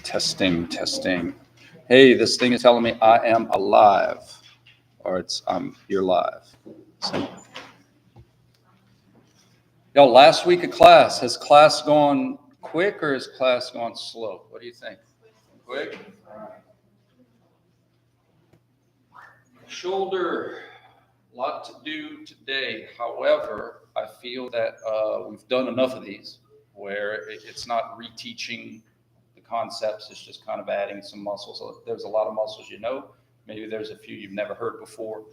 Testing. Hey, this thing is telling me I am alive, or you're live. So, y'all, last week of class, has class gone quick or has class gone slow? What do you think? Quick? All right. Shoulder, a lot to do today. However, I feel that we've done enough of these where it's not reteaching the concepts, it's just kind of adding some muscles. So there's a lot of muscles you know, maybe there's a few you've never heard before.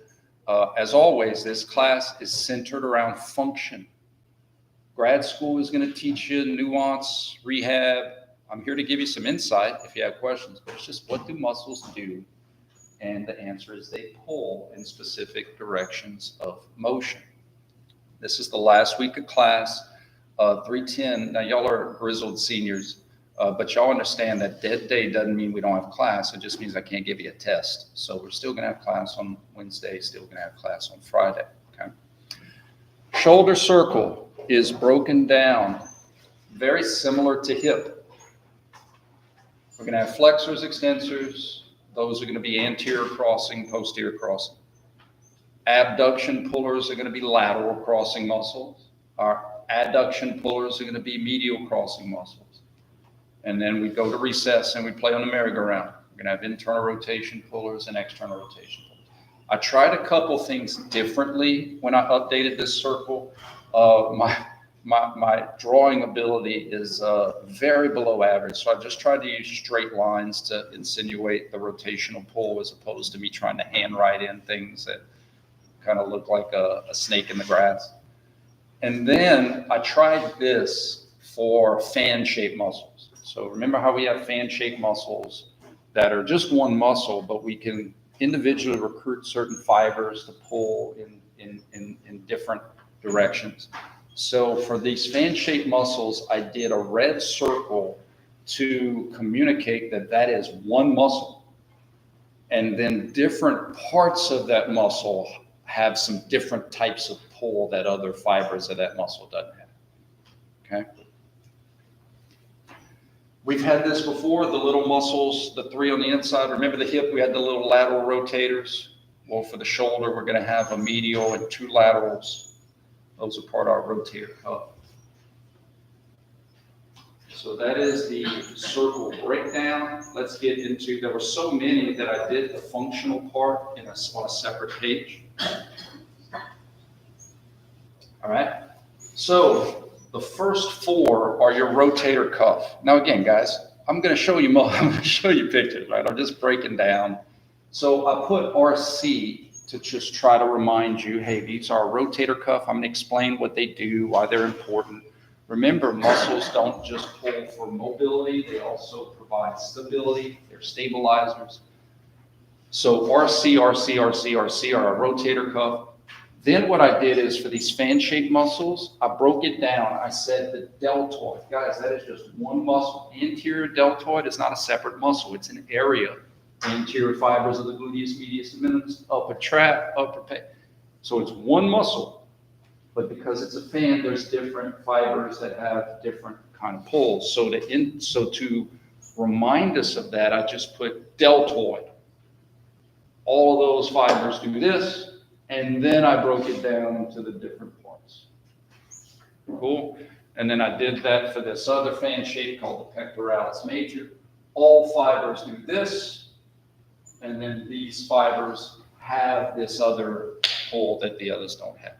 As always, this class is centered around function. Grad school is going to teach you nuance, rehab. I'm here to give you some insight if you have questions, but it's just what do muscles do? And the answer is they pull in specific directions of motion. This is the last week of class, 310. Now, y'all are grizzled seniors, but y'all understand that dead day doesn't mean we don't have class. It just means I can't give you a test. So we're still going to have class on Wednesday, still going to have class on Friday. Okay. Shoulder circle is broken down very similar to hip. We're going to have flexors, extensors. Those are going to be anterior crossing, posterior crossing. Abduction pullers are going to be lateral crossing muscles. Our adduction pullers are going to be medial crossing muscles. And then we go to recess and we play on the merry-go-round. We're going to have internal rotation pullers and external rotation pullers. I tried a couple things differently when I updated this circle. My drawing ability is very below average, so I just tried to use straight lines to insinuate the rotational pull as opposed to me trying to handwrite in things that kind of look like a snake in the grass. And then I tried this for fan-shaped muscles. So remember how we have fan-shaped muscles that are just one muscle, but we can individually recruit certain fibers to pull in different directions. So for these fan-shaped muscles, I did a red circle to communicate that that is one muscle. And then different parts of that muscle have some different types of pull that other fibers of that muscle doesn't have. Okay. We've had this before, the little muscles, the three on the inside. Remember the hip, we had the little lateral rotators. Well, for the shoulder, we're going to have a medial and two laterals. Those are part of our rotator cuff. So that is the circle breakdown. Let's get into, there were so many that I did the functional part on a separate page. All right. So the first four are your rotator cuff. Now again, guys, I'm going to show you pictures, right? I'm just breaking down. So I put RC to just try to remind you, hey, these are a rotator cuff. I'm going to explain what they do, why they're important. Remember, muscles don't just pull for mobility. They also provide stability. They're stabilizers. So RC are a rotator cuff. Then what I did is for these fan-shaped muscles, I broke it down. I said the deltoid. Guys, that is just one muscle. Anterior deltoid is not a separate muscle. It's an area. Anterior fibers of the gluteus medius minimus, upper trap, upper pec. So it's one muscle, but because it's a fan, there's different fibers that have different kind of pulls. So to remind us of that, I just put deltoid. All of those fibers do this, and then I broke it down into the different parts. Cool. And then I did that for this other fan shape called the pectoralis major. All fibers do this. And then these fibers have this other pull that the others don't have.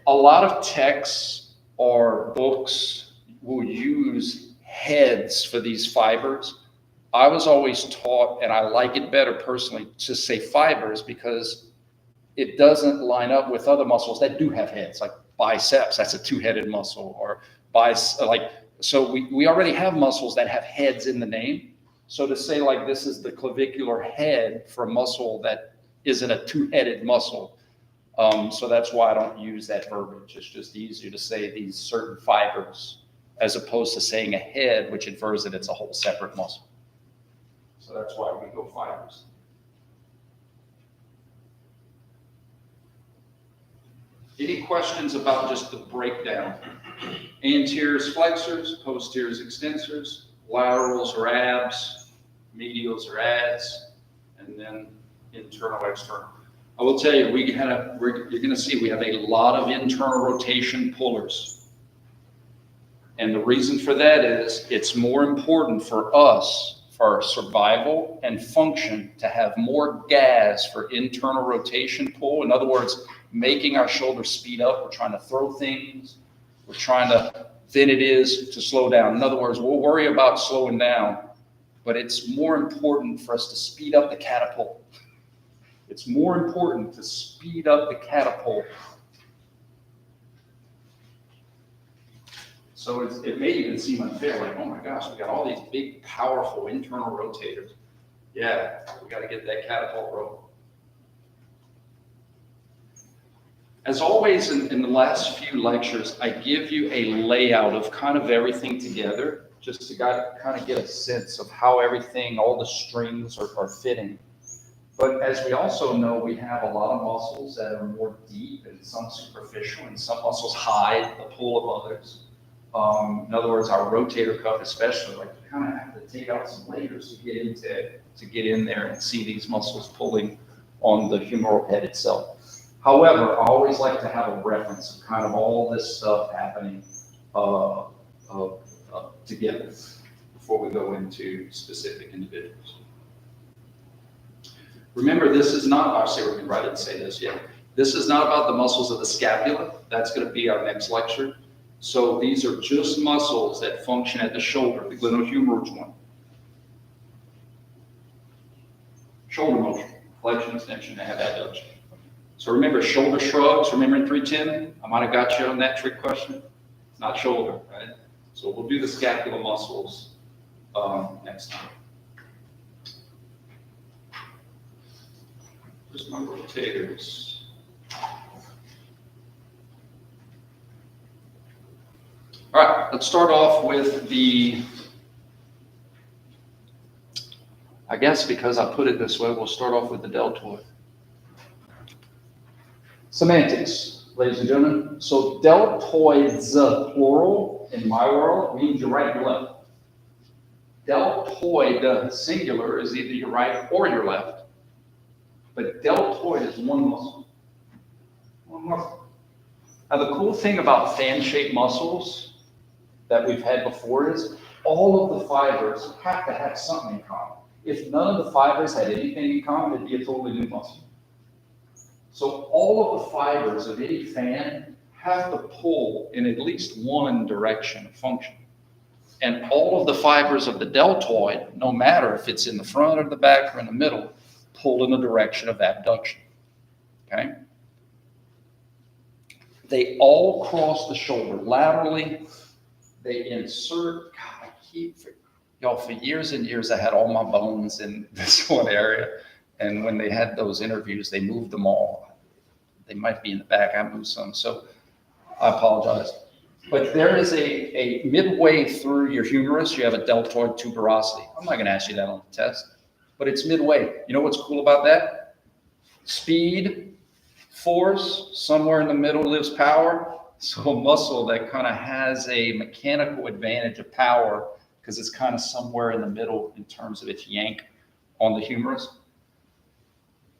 A lot of texts or books will use heads for these fibers. I was always taught, and I like it better personally, to say fibers because it doesn't line up with other muscles that do have heads, like biceps. That's a two-headed muscle, or so we already have muscles that have heads in the name. So to say like this is the clavicular head for a muscle that isn't a two-headed muscle. So that's why I don't use that verbiage. It's just easier to say these certain fibers as opposed to saying a head, which infers that it's a whole separate muscle. So that's why we go fibers. Any questions about just the breakdown? Anteriors, flexors, posteriors, extensors, laterals or abs, medials or ads, and then internal, external. I will tell you, you're going to see we have a lot of internal rotation pullers. And the reason for that is it's more important for us, for our survival and function, to have more gas for internal rotation pull. In other words, making our shoulder speed up. We're trying to throw things. We're trying to, than it is to slow down. In other words, we'll worry about slowing down, but it's more important for us to speed up the catapult. It's more important to speed up the catapult. So it may even seem unfair, like, oh my gosh, we got all these big, powerful internal rotators. Yeah, we got to get that catapult rolling. As always, in the last few lectures, I give you a layout of kind of everything together, just to kind of get a sense of how everything, all the strings are fitting. But as we also know, we have a lot of muscles that are more deep and some superficial, and some muscles hide the pull of others. In other words, our rotator cuff especially, like you kind of have to take out some layers to get in there and see these muscles pulling on the humeral head itself. However, I always like to have a reference of kind of all this stuff happening together before we go into specific individuals. Remember, this is not, I didn't say this yet. This is not about the muscles of the scapula. That's going to be our next lecture. So these are just muscles that function at the shoulder, the glenohumeral joint. Shoulder motion, flexion, extension, and abduction. So remember, shoulder shrugs, remember in 310? I might have got you on that trick question. It's not shoulder, right? So we'll do the scapular muscles next time. Here's my rotators. All right, let's start off with I guess because I put it this way, we'll start off with the deltoid. Semantics, ladies and gentlemen. So deltoids, plural, in my world, means your right and your left. Deltoid, singular, is either your right or your left. But deltoid is one muscle. One muscle. Now the cool thing about fan-shaped muscles that we've had before is all of the fibers have to have something in common. If none of the fibers had anything in common, it'd be a totally new muscle. So all of the fibers of any fan have to pull in at least one direction of function. And all of the fibers of the deltoid, no matter if it's in the front or the back or in the middle, pull in the direction of abduction. Okay? They all cross the shoulder laterally. They insert, God, for years and years, I had all my bones in this one area. And when they had those interviews, they moved them all. They might be in the back, I moved some, so I apologize. But there is a midway through your humerus, you have a deltoid tuberosity. I'm not gonna ask you that on the test, but it's midway. You know what's cool about that? Speed, force, somewhere in the middle lives power. So a muscle that kind of has a mechanical advantage of power because it's kind of somewhere in the middle in terms of its yank on the humerus.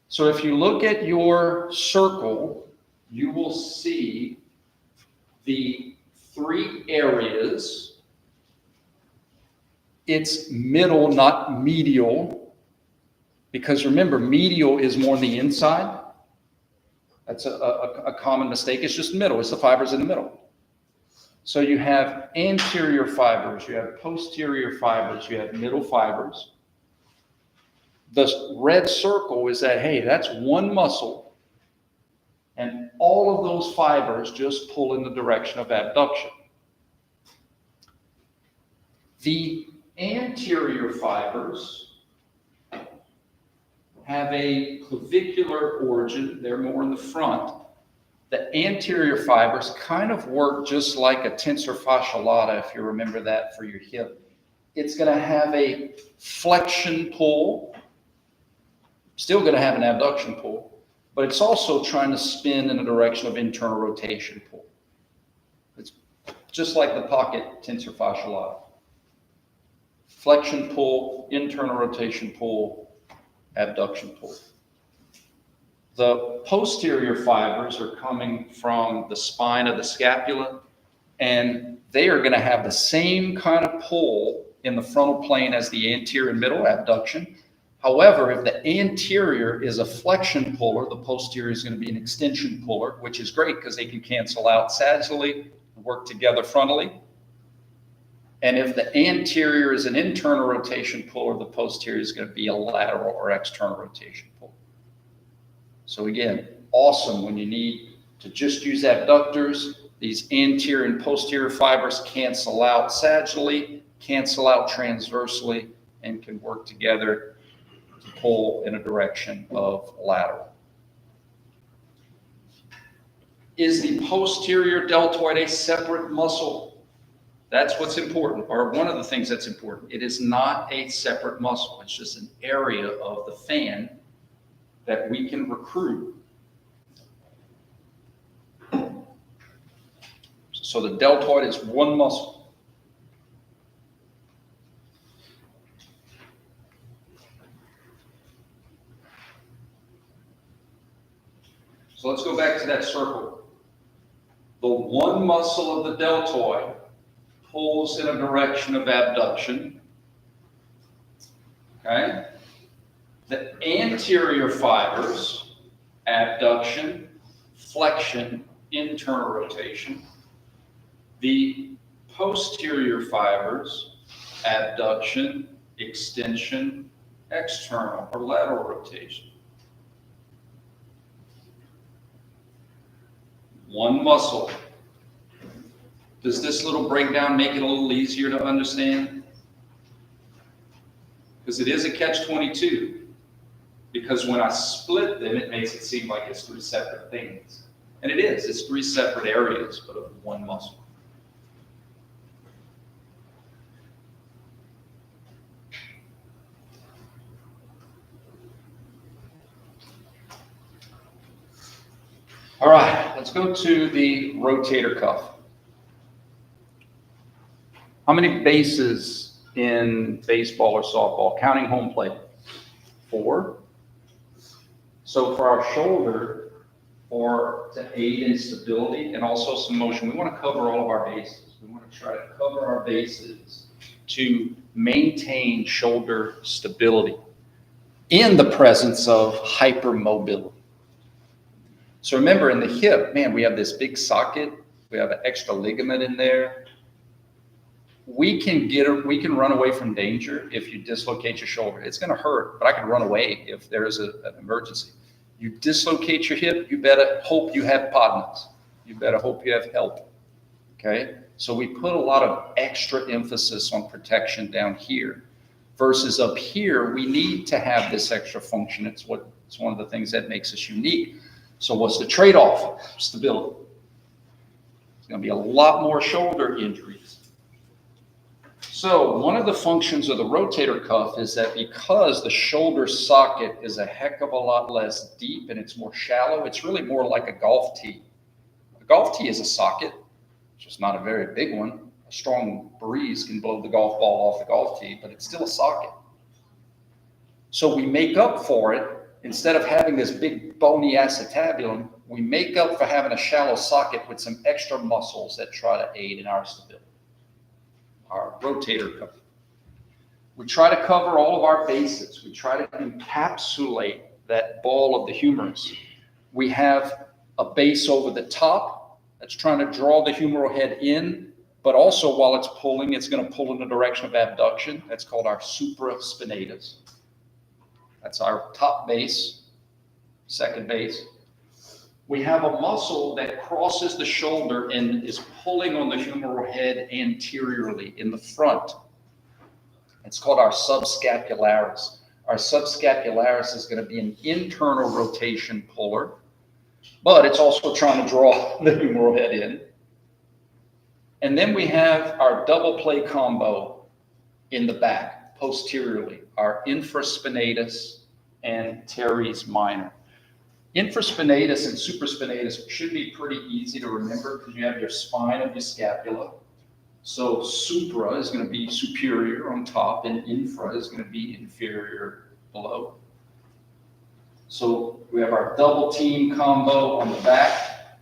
So if you look at your circle, you will see the three areas. It's middle, not medial, because remember, medial is more on the inside. That's a common mistake. It's just middle. It's the fibers in the middle. So you have anterior fibers, you have posterior fibers, you have middle fibers. The red circle is that, hey, that's one muscle, and all of those fibers just pull in the direction of abduction. The anterior fibers have a clavicular origin. They're more in the front. The anterior fibers kind of work just like a tensor fascia lata, if you remember that for your hip. It's going to have a flexion pull, still going to have an abduction pull, but it's also trying to spin in the direction of internal rotation pull. It's just like the pocket tensor fasciae latae. Flexion pull, internal rotation pull, abduction pull. The posterior fibers are coming from the spine of the scapula, and they are going to have the same kind of pull in the frontal plane as the anterior and middle, abduction. However, if the anterior is a flexion puller, the posterior is going to be an extension puller, which is great because they can cancel out sagittally and work together frontally. And if the anterior is an internal rotation puller, the posterior is going to be a lateral or external rotation puller. So again, awesome when you need to just use abductors. These anterior and posterior fibers cancel out sagittally, cancel out transversely, and can work together to pull in a direction of lateral. Is the posterior deltoid a separate muscle? That's what's important, or one of the things that's important. It is not a separate muscle. It's just an area of the fan that we can recruit. So the deltoid is one muscle. So let's go back to that circle. The one muscle of the deltoid pulls in a direction of abduction. Okay? The anterior fibers, abduction, flexion, internal rotation. The posterior fibers, abduction, extension, external or lateral rotation. One muscle. Does this little breakdown make it a little easier to understand? Because it is a catch-22. Because when I split them, it makes it seem like it's three separate things. And it is. It's three separate areas, but of one muscle. All right, let's go to the rotator cuff. How many bases in baseball or softball, counting home plate? 4. So for our shoulder, or to aid in stability and also some motion, we want to cover all of our bases. We want to try to cover our bases to maintain shoulder stability in the presence of hypermobility. So remember, in the hip, man, we have this big socket. We have an extra ligament in there. We can run away from danger if you dislocate your shoulder. It's going to hurt, but I can run away if there is an emergency. You dislocate your hip, you better hope you have podnuts. You better hope you have help. Okay? So we put a lot of extra emphasis on protection down here. Versus up here, we need to have this extra function. It's one of the things that makes us unique. So what's the trade-off? Stability. There's going to be a lot more shoulder injuries. So one of the functions of the rotator cuff is that because the shoulder socket is a heck of a lot less deep and it's more shallow, it's really more like a golf tee. A golf tee is a socket, just not a very big one. A strong breeze can blow the golf ball off the golf tee, but it's still a socket. So we make up for it. Instead of having this big bony acetabulum, we make up for having a shallow socket with some extra muscles that try to aid in our stability. Our rotator cuff. We try to cover all of our bases. We try to encapsulate that ball of the humerus. We have a base over the top that's trying to draw the humeral head in, but also while it's pulling, it's going to pull in the direction of abduction. That's called our supraspinatus. That's our top base, second base. We have a muscle that crosses the shoulder and is pulling on the humeral head anteriorly in the front. It's called our subscapularis. Our subscapularis is going to be an internal rotation puller, but it's also trying to draw the humeral head in. And then we have our double play combo in the back, posteriorly, our infraspinatus and teres minor. Infraspinatus and supraspinatus should be pretty easy to remember because you have your spine of your scapula. So supra is going to be superior on top and infra is going to be inferior below. So we have our double team combo on the back.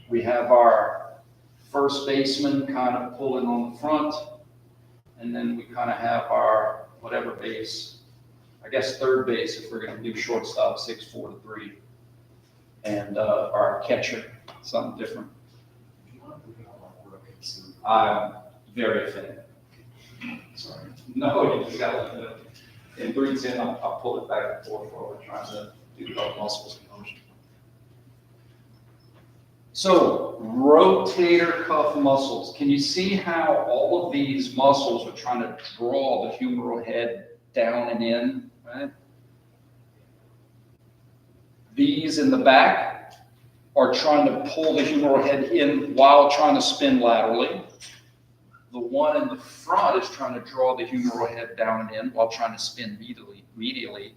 We have our first baseman kind of pulling on the front. And then we kind of have our whatever base, I guess third base if we're going to do shortstop, 6-4-3. And our catcher, something different. I'm very offended. Sorry. No, you just got to let it. In 3-10, I'll pull it back and forth while we're trying to do the muscles in motion. So, rotator cuff muscles. Can you see how all of these muscles are trying to draw the humeral head down and in, right? These in the back are trying to pull the humeral head in while trying to spin laterally. The one in the front is trying to draw the humeral head down and in while trying to spin medially.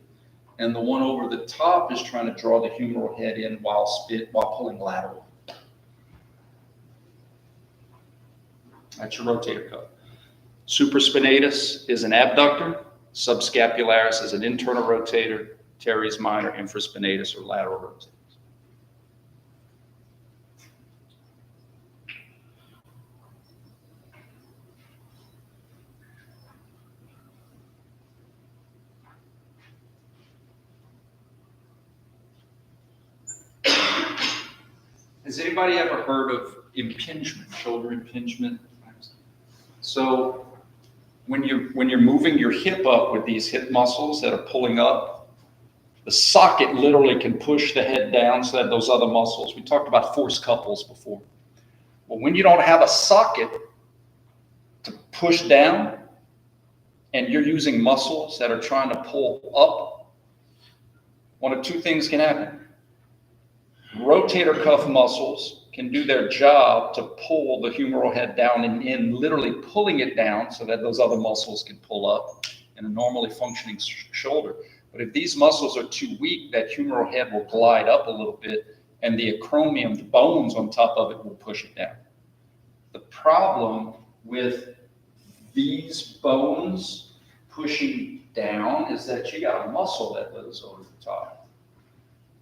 And the one over the top is trying to draw the humeral head in while pulling laterally. That's your rotator cuff. Supraspinatus is an abductor. Subscapularis is an internal rotator. Teres minor, infraspinatus, or lateral rotators. Has anybody ever heard of impingement, shoulder impingement? So when you're moving your hip up with these hip muscles that are pulling up, the socket literally can push the head down so that those other muscles, we talked about force couples before. Well, when you don't have a socket to push down and you're using muscles that are trying to pull up, one of two things can happen. Rotator cuff muscles can do their job to pull the humeral head down and in, literally pulling it down so that those other muscles can pull up in a normally functioning shoulder. But if these muscles are too weak, that humeral head will glide up a little bit and the acromion, the bones on top of it, will push it down. The problem with these bones pushing down is that you got a muscle that lives over the top.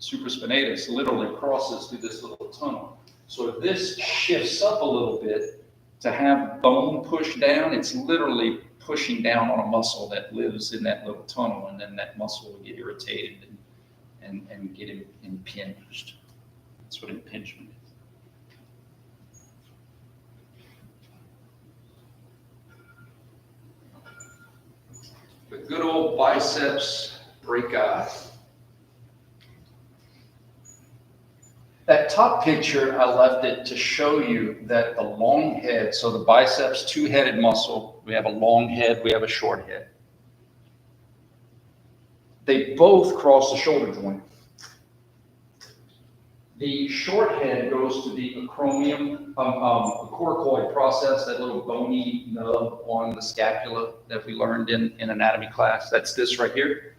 Supraspinatus literally crosses through this little tunnel. So if this shifts up a little bit to have bone push down, it's literally pushing down on a muscle that lives in that little tunnel, and then that muscle will get irritated and get impinged. That's what impingement is. The good old biceps brachii. That top picture, I left it to show you that the long head, so the biceps, two-headed muscle, we have a long head, we have a short head. They both cross the shoulder joint. The short head goes to the acromion, the coracoid process, that little bony nub on the scapula that we learned in anatomy class. That's this right here.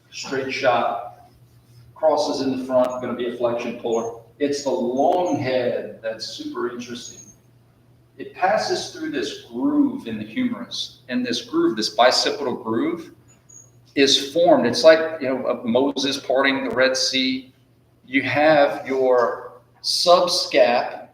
Straight shot. Crosses in the front, going to be a flexion puller. It's the long head that's super interesting. It passes through this groove in the humerus, and this groove, this bicipital groove, is formed. It's like, Moses parting the Red Sea. You have your subscap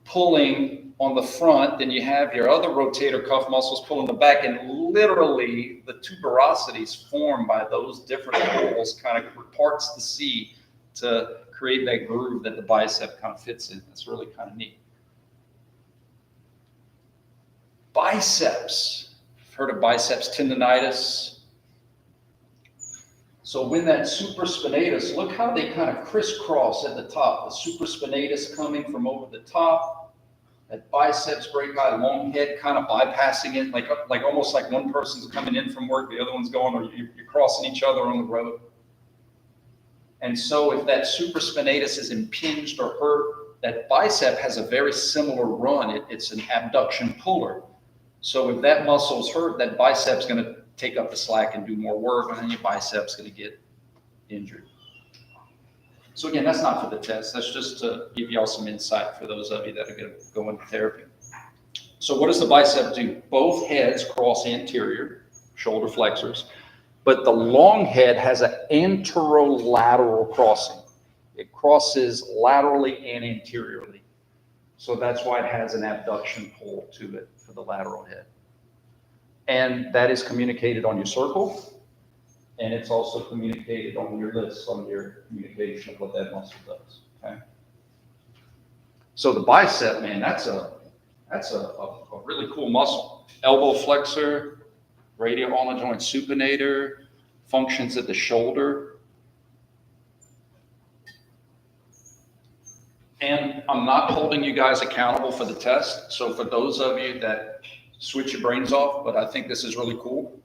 pulling on the front, then you have your other rotator cuff muscles pulling the back, and literally the tuberosities formed by those different holes kind of parts the sea to create that groove that the bicep kind of fits in. That's really kind of neat. Biceps. I've heard of biceps tendonitis. So when that supraspinatus, look how they kind of crisscross at the top. The supraspinatus coming from over the top. That biceps brachii, long head kind of bypassing it, like almost like one person's coming in from work, the other one's going, or you're crossing each other on the road. And so if that supraspinatus is impinged or hurt, that bicep has a very similar run. It's an abduction puller. So if that muscle's hurt, that bicep's going to take up the slack and do more work, and then your bicep's going to get injured. So again, that's not for the test. That's just to give y'all some insight for those of you that are going to go into therapy. So what does the bicep do? Both heads cross anterior, shoulder flexors, but the long head has an anterolateral crossing. It crosses laterally and anteriorly. So that's why it has an abduction pull to it for the lateral head. And that is communicated on your circle, and it's also communicated on your list, on your communication of what that muscle does, okay? So the bicep, man, that's a really cool muscle. Elbow flexor, radial ulnar joint supinator, functions at the shoulder. And I'm not holding you guys accountable for the test. So for those of you that switch your brains off, but I think this is really cool.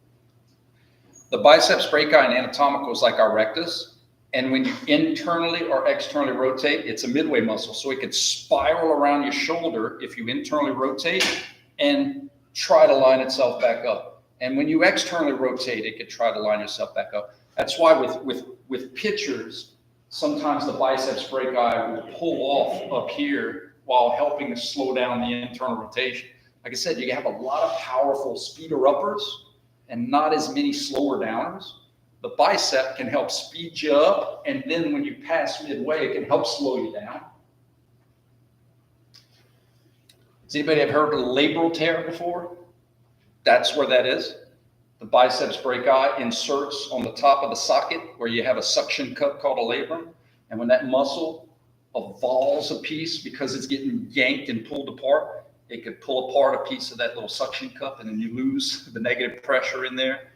The biceps brachii and anatomical is like our rectus. And when you internally or externally rotate, it's a midway muscle. So it could spiral around your shoulder if you internally rotate and try to line itself back up. And when you externally rotate, it could try to line yourself back up. That's why with pitchers, sometimes the biceps brachii will pull off up here while helping to slow down the internal rotation. Like I said, you have a lot of powerful speeder uppers and not as many slower downers. The bicep can help speed you up, and then when you pass midway, it can help slow you down. Has anybody ever heard of a labral tear before? That's where that is. The biceps brachii inserts on the top of the socket where you have a suction cup called a labrum. And when that muscle avulses a piece because it's getting yanked and pulled apart, it could pull apart a piece of that little suction cup, and then you lose the negative pressure in there.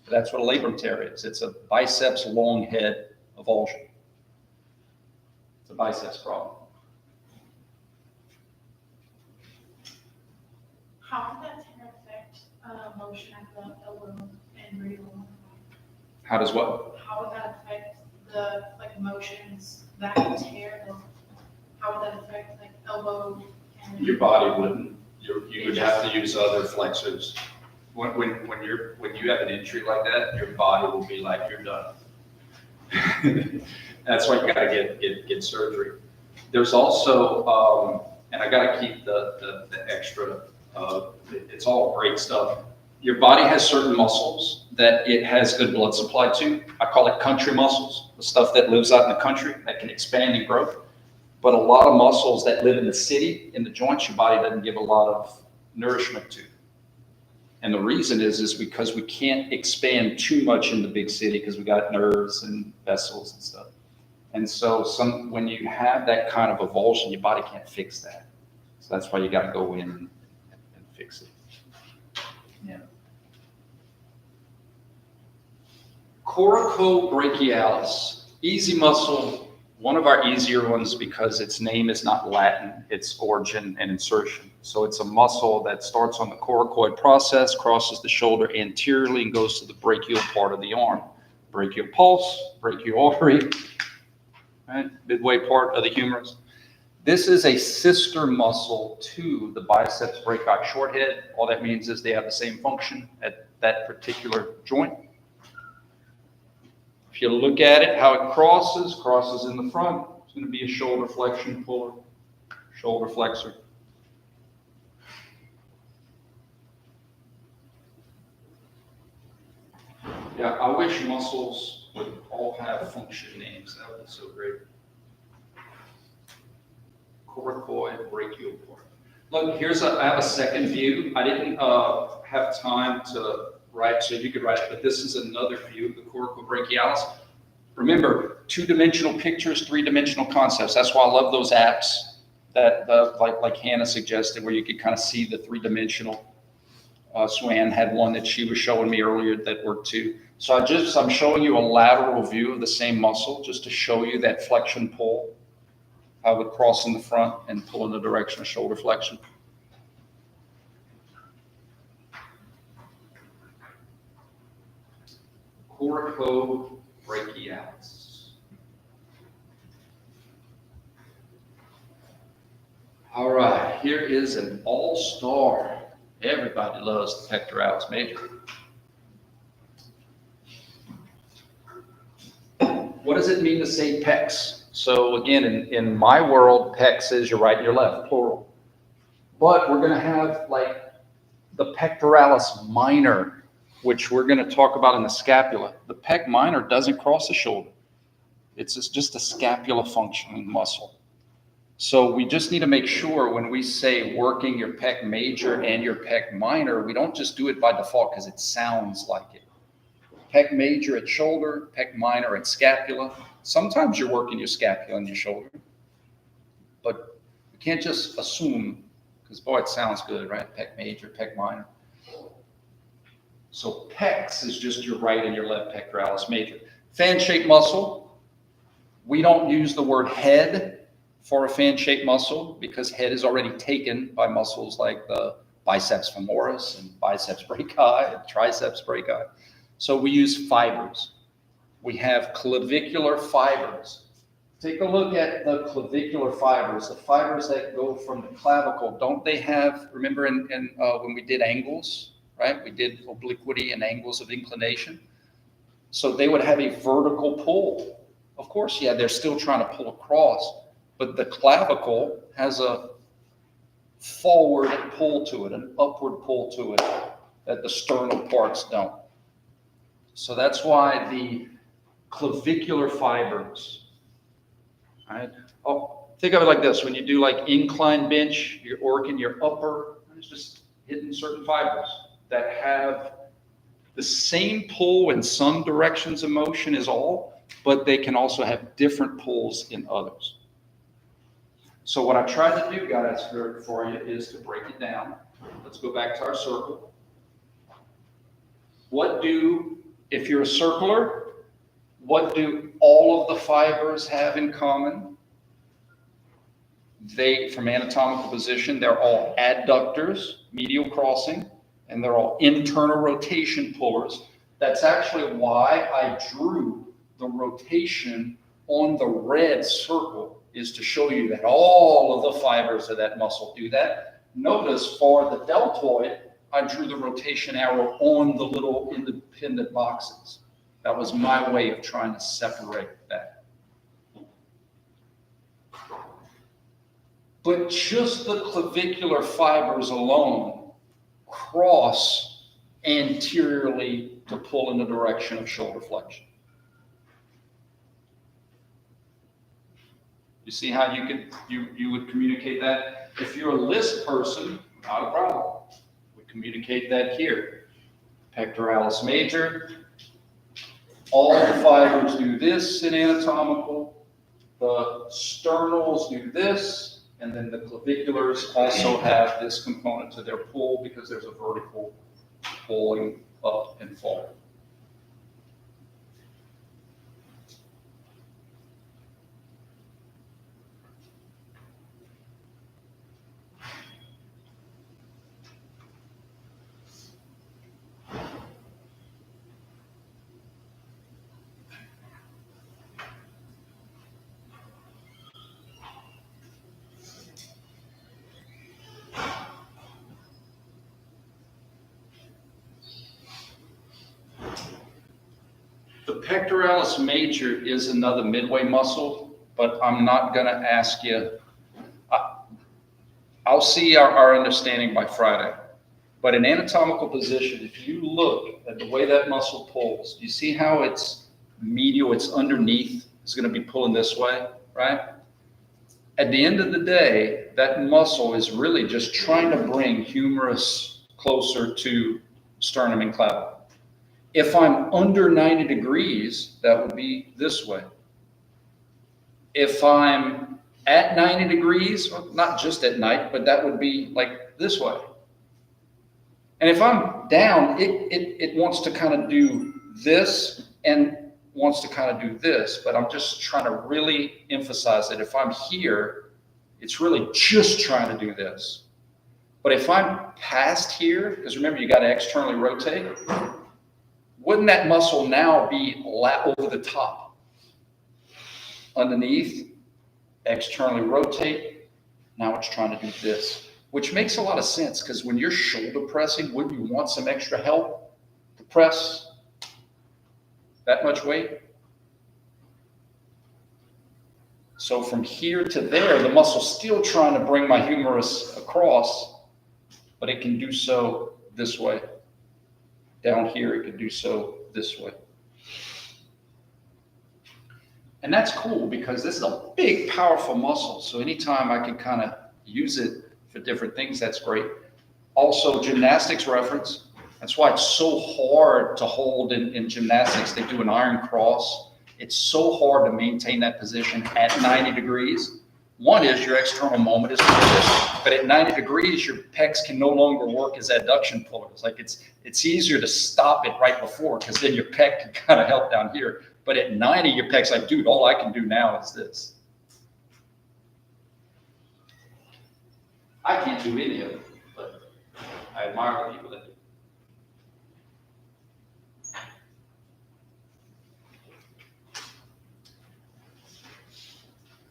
That's what a labrum tear is. It's a biceps long head avulsion. It's a biceps problem. How would that tear affect motion at the elbow and radial? How does what? How would that affect the motions that tear? How would that affect elbow and Your body wouldn't. You would have to use other flexors. When you have an injury like that, your body will be like, you're done. That's why you got to get surgery. There's also, and I got to keep the extra. It's all great stuff. Your body has certain muscles that it has good blood supply to. I call it country muscles, the stuff that lives out in the country that can expand and grow. But a lot of muscles that live in the city, in the joints, your body doesn't give a lot of nourishment to. And the reason is because we can't expand too much in the big city because we got nerves and vessels and stuff. And so when you have that kind of avulsion, your body can't fix that. So that's why you got to go in and fix it. Yeah. Coracobrachialis, easy muscle. One of our easier ones because its name is not Latin, it's origin and insertion. So it's a muscle that starts on the coracoid process, crosses the shoulder anteriorly, and goes to the brachial part of the arm. Brachial pulse, brachial artery, right? Midway part of the humerus. This is a sister muscle to the biceps brachii short head. All that means is they have the same function at that particular joint. If you look at it, how it crosses in the front. It's going to be a shoulder flexion puller, shoulder flexor. Yeah, I wish muscles would all have function names. That would be so great. Coracoid, brachial part. Look, I have a second view. I didn't have time to write, so you could write it, but this is another view of the coracobrachialis. Remember, two-dimensional pictures, three-dimensional concepts. That's why I love those apps that like Hannah suggested, where you could kind of see the three-dimensional. Swan had one that she was showing me earlier that worked too. So I'm showing you a lateral view of the same muscle just to show you that flexion pull. I would cross in the front and pull in the direction of shoulder flexion. Coracobrachialis. All right, here is an all-star. Everybody loves the pectoralis major. What does it mean to say pecs? So again, in my world, pecs is your right and your left, plural. But we're gonna have like the pectoralis minor, which we're gonna talk about in the scapula. The pec minor doesn't cross the shoulder. It's just a scapula functioning muscle. So we just need to make sure when we say working your pec major and your pec minor, we don't just do it by default because it sounds like it. Pec major at shoulder, pec minor at scapula. Sometimes you're working your scapula and your shoulder, but you can't just assume, because boy, it sounds good, right? Pec major, pec minor. So pecs is just your right and your left pectoralis major. Fan-shaped muscle, we don't use the word head for a fan-shaped muscle because head is already taken by muscles like the biceps femoris and biceps brachii and triceps brachii. So we use fibers. We have clavicular fibers. Take a look at the clavicular fibers, the fibers that go from the clavicle. Don't they have, remember when we did angles, right? We did obliquity and angles of inclination. So they would have a vertical pull. Of course, yeah, they're still trying to pull across, but the clavicle has a forward pull to it, an upward pull to it that the sternal parts don't. So that's why the clavicular fibers, right? Oh, think of it like this. When you do like incline bench, you're working your upper, it's just hitting certain fibers that have the same pull in some directions of motion as all, but they can also have different pulls in others. So what I tried to do, guys, for you is to break it down. Let's go back to our circle. If you're a circler, what do all of the fibers have in common? From anatomical position, they're all adductors, medial crossing, and they're all internal rotation pullers. That's actually why I drew the rotation on the red circle, is to show you that all of the fibers of that muscle do that. Notice for the deltoid, I drew the rotation arrow on the little independent boxes. That was my way of trying to separate that. But just the clavicular fibers alone cross anteriorly to pull in the direction of shoulder flexion. You see how you would communicate that? If you're a list person, not a problem. We communicate that here. Pectoralis major. All the fibers do this in anatomical. The sternals do this, and then the claviculars also have this component to their pull because there's a vertical pulling up and forward. The pectoralis major is another midway muscle, but I'm not going to ask you. I'll see our understanding by Friday. But in anatomical position, if you look at the way that muscle pulls, you see how it's medial, it's underneath, it's going to be pulling this way, right? At the end of the day, that muscle is really just trying to bring humerus closer to sternum and clavicle. If I'm under 90 degrees, that would be this way. If I'm at 90 degrees, well, not just at night, but that would be like this way. And if I'm down, it wants to kind of do this and wants to kind of do this, but I'm just trying to really emphasize that if I'm here, it's really just trying to do this. But if I'm past here, because remember, you got to externally rotate, wouldn't that muscle now be over the top? Underneath, externally rotate, now it's trying to do this, which makes a lot of sense because when you're shoulder pressing, wouldn't you want some extra help to press that much weight? So from here to there, the muscle's still trying to bring my humerus across, but it can do so this way. Down here, it can do so this way. And that's cool because this is a big, powerful muscle. So anytime I can kind of use it for different things, that's great. Also, gymnastics reference. That's why it's so hard to hold in gymnastics. They do an iron cross. It's so hard to maintain that position at 90 degrees. One is your external moment is this, but at 90 degrees, your pecs can no longer work as adduction pullers. Like it's easier to stop it right before because then your pec can kind of help down here. But at 90, your pec's like, dude, all I can do now is this. I can't do any of it, but I admire the people that do.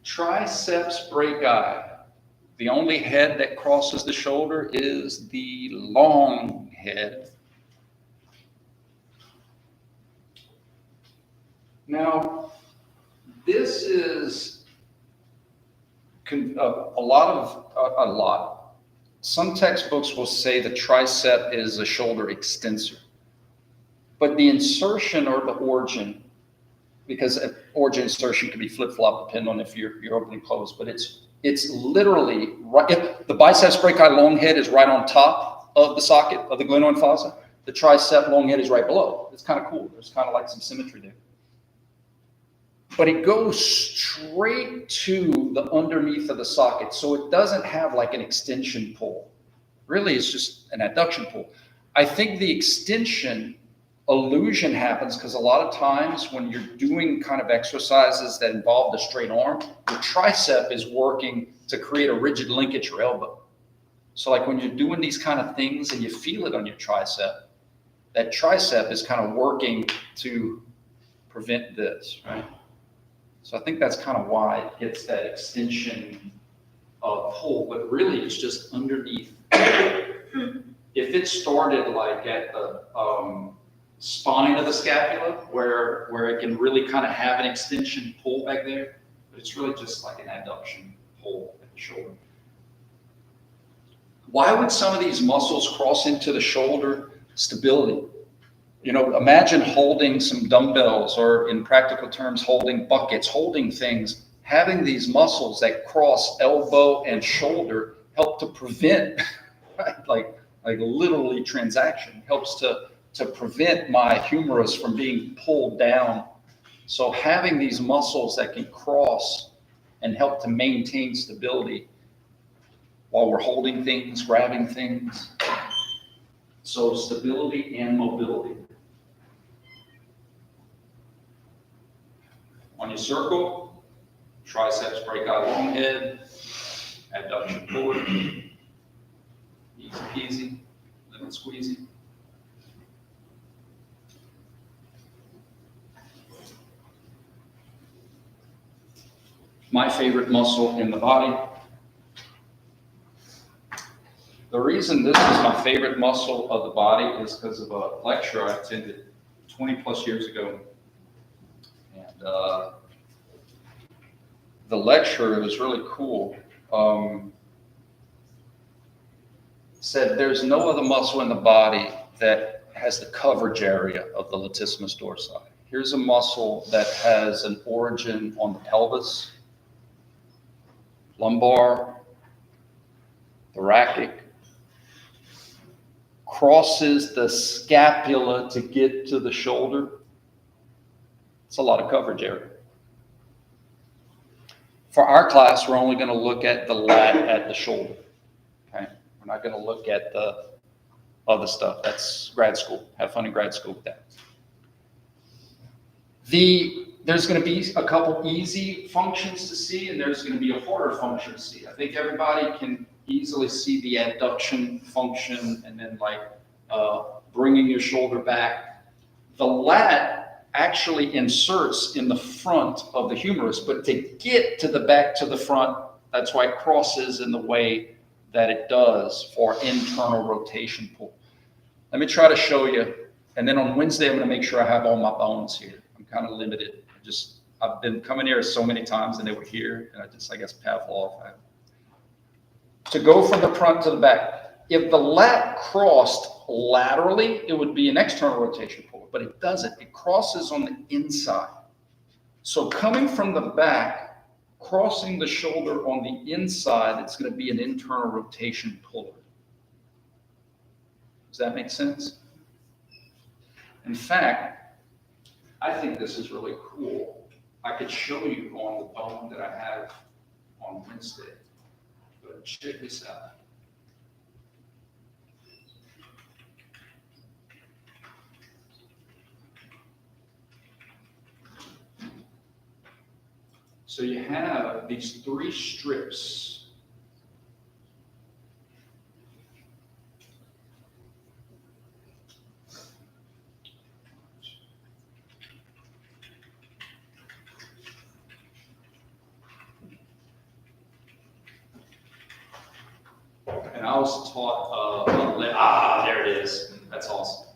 Triceps brachii. The only head that crosses the shoulder is the long head. Now, this is a lot. Some textbooks will say the tricep is a shoulder extensor, but the insertion or the origin, because origin insertion can be flip-flop depending on if you're opening closed, but it's literally right. If the biceps brachii long head is right on top of the socket of the glenoid fossa, the tricep long head is right below. It's kind of cool. There's kind of like some symmetry there. But it goes straight to the underneath of the socket, so it doesn't have like an extension pull. Really, it's just an adduction pull. I think the extension illusion happens because a lot of times when you're doing kind of exercises that involve the straight arm, the tricep is working to create a rigid link at your elbow. So like when you're doing these kind of things and you feel it on your tricep, that tricep is kind of working to prevent this, right? So I think that's kind of why it gets that extension pull, but really it's just underneath. If it started like at the spine of the scapula, where it can really kind of have an extension pull back there, but it's really just like an adduction pull at the shoulder. Why would some of these muscles cross into the shoulder? Stability. You know, imagine holding some dumbbells, or in practical terms, holding buckets, holding things. Having these muscles that cross elbow and shoulder help to prevent, right? like literally transaction, helps to prevent my humerus from being pulled down. So having these muscles that can cross and help to maintain stability while we're holding things, grabbing things. So stability and mobility. On your circle, triceps brachii long head, adduction forward, easy peasy, lemon squeezy. My favorite muscle in the body. The reason this is my favorite muscle of the body is because of a lecture I attended 20 plus years ago. And the lecturer was really cool. Said there's no other muscle in the body that has the coverage area of the latissimus dorsi. Here's a muscle that has an origin on the pelvis, lumbar, thoracic, crosses the scapula to get to the shoulder. It's a lot of coverage area. For our class, we're only going to look at the lat at the shoulder. Okay, we're not going to look at the other stuff. That's grad school. Have fun in grad school with that. There's going to be a couple easy functions to see, and there's going to be a harder function to see. I think everybody can easily see the adduction function, and then like bringing your shoulder back. The lat actually inserts in the front of the humerus, but to get to the back to the front, that's why it crosses in the way that it does for internal rotation pull. Let me try to show you, and then on Wednesday I'm going to make sure I have all my bones here. I'm kind of limited. I've been coming here so many times and they were here, and I guess Pavlov. To go from the front to the back. If the lat crossed laterally, it would be an external rotation puller, but it doesn't. It crosses on the inside. So coming from the back, crossing the shoulder on the inside, it's going to be an internal rotation puller. Does that make sense? In fact, I think this is really cool. I could show you on the bone that I have on Wednesday. But check this out. So you have these 3 strips. And I was taught, there it is. That's awesome.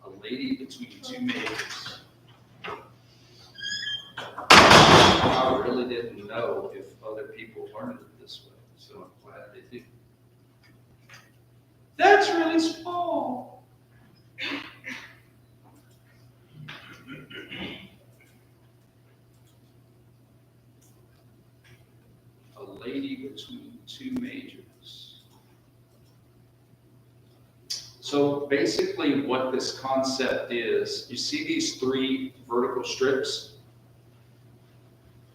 A lady between 2 majors. I really didn't know if other people learned it this way, so I'm glad they do. That's really small. A lady between 2 majors. So basically what this concept is, you see these 3 vertical strips?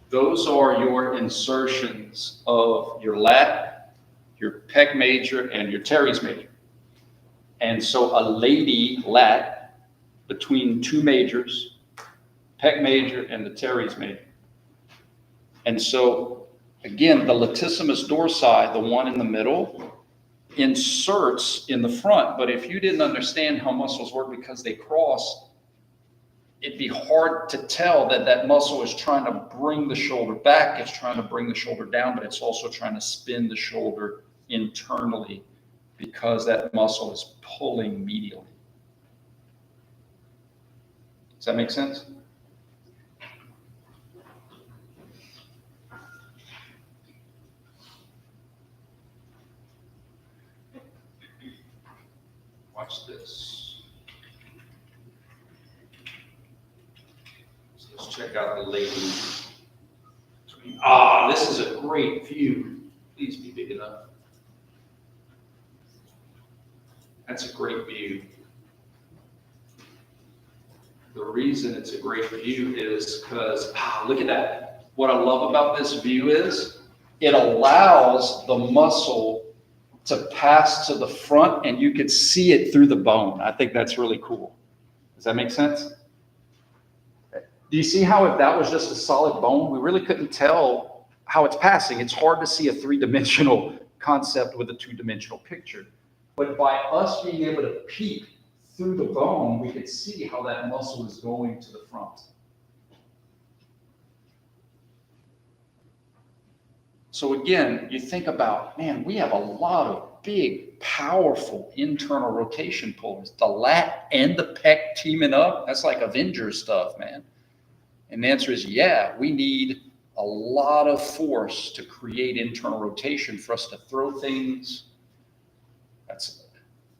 Those are your insertions of your lat, your pec major, and your teres major. And so a lady lat between 2 majors, pec major and the teres major. And so again, the latissimus dorsi, the one in the middle, inserts in the front. But if you didn't understand how muscles work because they cross, it'd be hard to tell that that muscle is trying to bring the shoulder back, it's trying to bring the shoulder down, but it's also trying to spin the shoulder internally because that muscle is pulling medially. Does that make sense? Watch this. Let's check out the lady. This is a great view. Please be big enough. That's a great view. The reason it's a great view is because, look at that. What I love about this view is it allows the muscle to pass to the front and you could see it through the bone. I think that's really cool. Does that make sense? Do you see how if that was just a solid bone, we really couldn't tell how it's passing? It's hard to see a 3-dimensional concept with a 2-dimensional picture. But by us being able to peek through the bone, we could see how that muscle is going to the front. So again, you think about, man, we have a lot of big, powerful internal rotation pullers. The lat and the pec teaming up, that's like Avengers stuff, man. And the answer is, yeah, we need a lot of force to create internal rotation for us to throw things.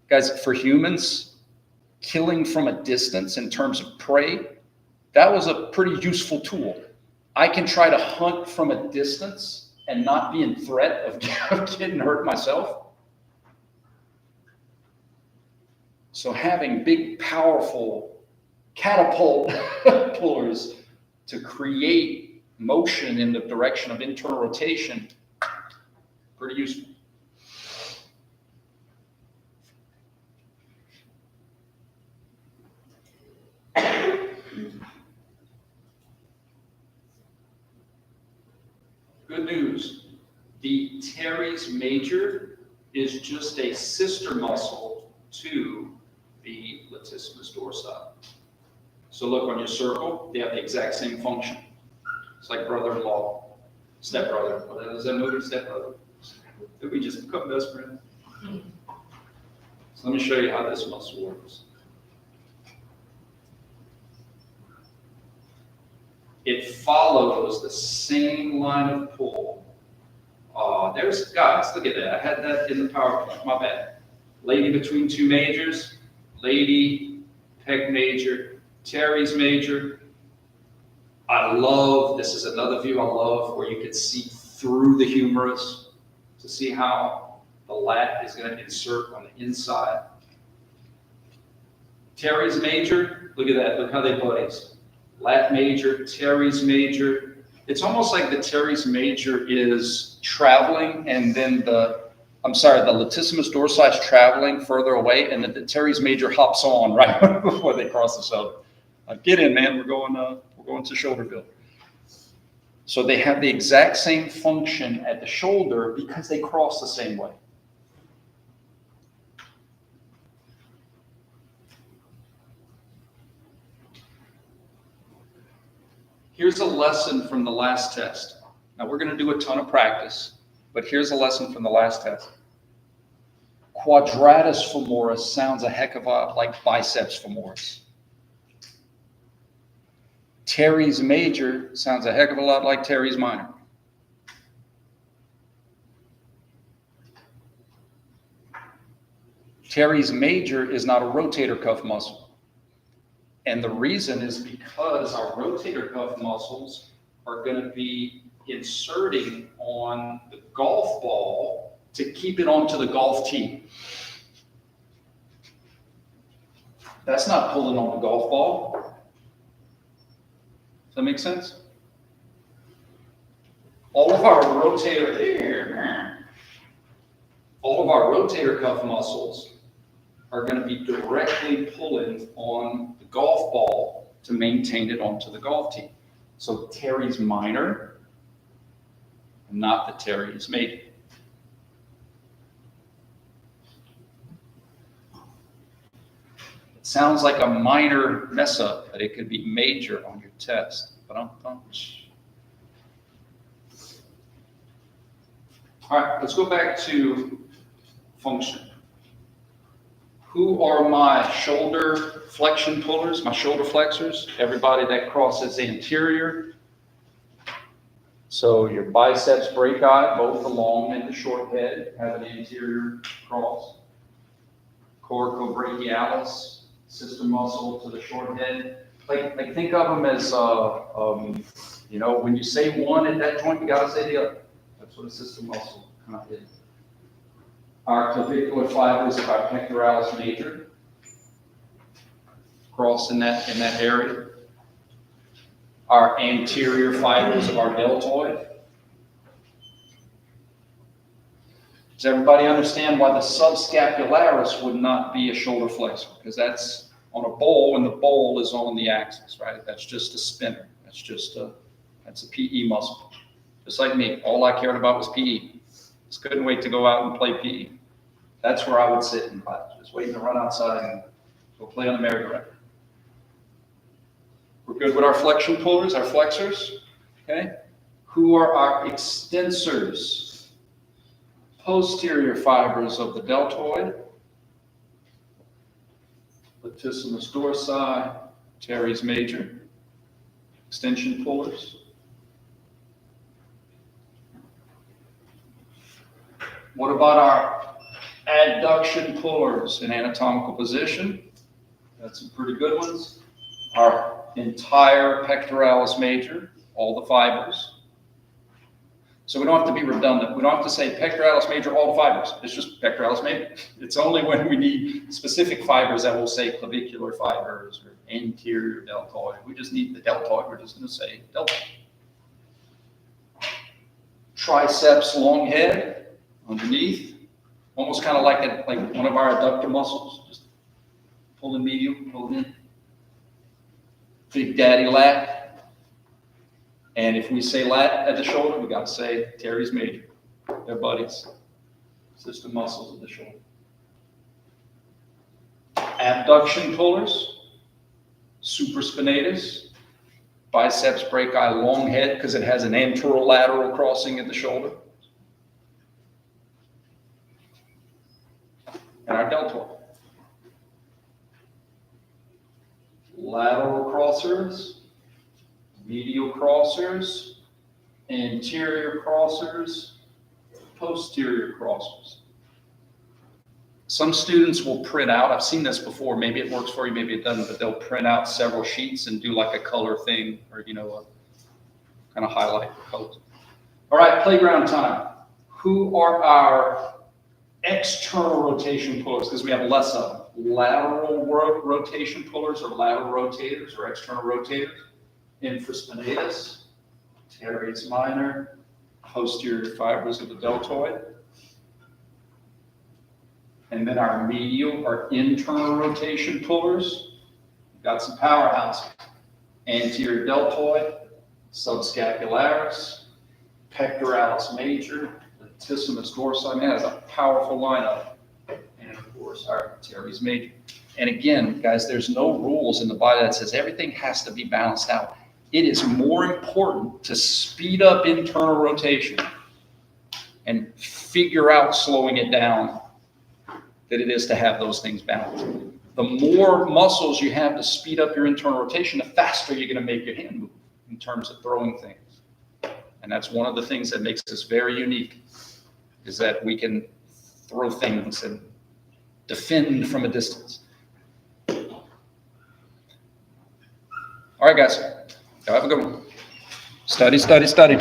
Guys, for humans, killing from a distance in terms of prey, that was a pretty useful tool. I can try to hunt from a distance and not be in threat of getting hurt myself. So having big, powerful catapult pullers to create motion in the direction of internal rotation, pretty useful. Good news, the teres major is just a sister muscle to the latissimus dorsi. So look on your circle, they have the exact same function. It's like brother-in-law, stepbrother. Is that movie, Stepbrother? Did we just become best friends? So let me show you how this muscle works. it follows the same line of pull. There's, guys, look at that. I had that in the PowerPoint, my bad. Lady between two majors, lady, pec major, teres major. I love, this is another view I love where you can see through the humerus to see how the lat is going to insert on the inside. Teres major, look at that, look how they buddies. Lat major, teres major. It's almost like the teres major is traveling and then the latissimus dorsi is traveling further away and then the teres major hops on right before they cross the shoulder. Get in, man, we're going to shoulder build. So they have the exact same function at the shoulder because they cross the same way. Here's a lesson from the last test. Now we're going to do a ton of practice, but here's a lesson from the last test. Quadratus femoris sounds a heck of a lot like biceps femoris. Teres major sounds a heck of a lot like teres minor. Teres major is not a rotator cuff muscle. And the reason is because our rotator cuff muscles are going to be inserting on the golf ball to keep it onto the golf tee. That's not pulling on the golf ball. Does that make sense? All of our rotator cuff muscles are going to be directly pulling on the golf ball to maintain it onto the golf tee. So teres minor, not the teres major. It sounds like a minor mess up, but it could be major on your test. All right, let's go back to function. Who are my shoulder flexion pullers, my shoulder flexors? Everybody that crosses anterior. So your biceps brachii, both the long and the short head, have an anterior cross. Coracobrachialis, sister muscle to the short head. Like think of them as, when you say one at that joint, you gotta say the other. That's what a sister muscle kind of is. Our clavicular fibers of our pectoralis major cross in that area. Our anterior fibers of our deltoid. Does everybody understand why the subscapularis would not be a shoulder flexor? Because that's on a bowl and the bowl is on the axis, right? That's just a spinner. That's a PE muscle. Just like me, all I cared about was PE. Just couldn't wait to go out and play PE. That's where I would sit in class, just waiting to run outside and go play on the merry-go-round. We're good with our flexion pullers, our flexors, okay? Who are our extensors? Posterior fibers of the deltoid, latissimus dorsi, teres major, extension pullers. What about our adduction pullers in anatomical position? That's some pretty good ones. Our entire pectoralis major, all the fibers. So we don't have to be redundant. We don't have to say pectoralis major, all the fibers. It's just pectoralis major. It's only when we need specific fibers that we'll say clavicular fibers or anterior deltoid. We just need the deltoid. We're just going to say deltoid. Triceps long head underneath, almost kind of like one of our adductor muscles, just pulling medial, pulling in. Big daddy lat. And if we say lat at the shoulder, we got to say teres major. They're buddies. System muscles of the shoulder. Abduction pullers, supraspinatus, biceps brachii long head because it has an anterolateral crossing at the shoulder. And our deltoid. Lateral crossers, medial crossers, anterior crossers, posterior crossers. Some students will print out, I've seen this before, maybe it works for you, maybe it doesn't, but they'll print out several sheets and do like a color thing, or, you know, a kind of highlight colors. All right, playground time. Who are our external rotation pullers? Because we have less of them. Lateral rotation pullers or lateral rotators or external rotators. Infraspinatus, teres minor, posterior fibers of the deltoid. And then our medial or internal rotation pullers. We've got some powerhouses. Anterior deltoid, subscapularis, pectoralis major, latissimus dorsi. Man, that's a powerful lineup. And of course, our teres major. And again, guys, there's no rules in the body that says everything has to be balanced out. It is more important to speed up internal rotation and figure out slowing it down than it is to have those things balanced. The more muscles you have to speed up your internal rotation, the faster you're going to make your hand move in terms of throwing things. And that's one of the things that makes us very unique, is that we can throw things and defend from a distance. All right, guys. Have a good one. Study, study, study.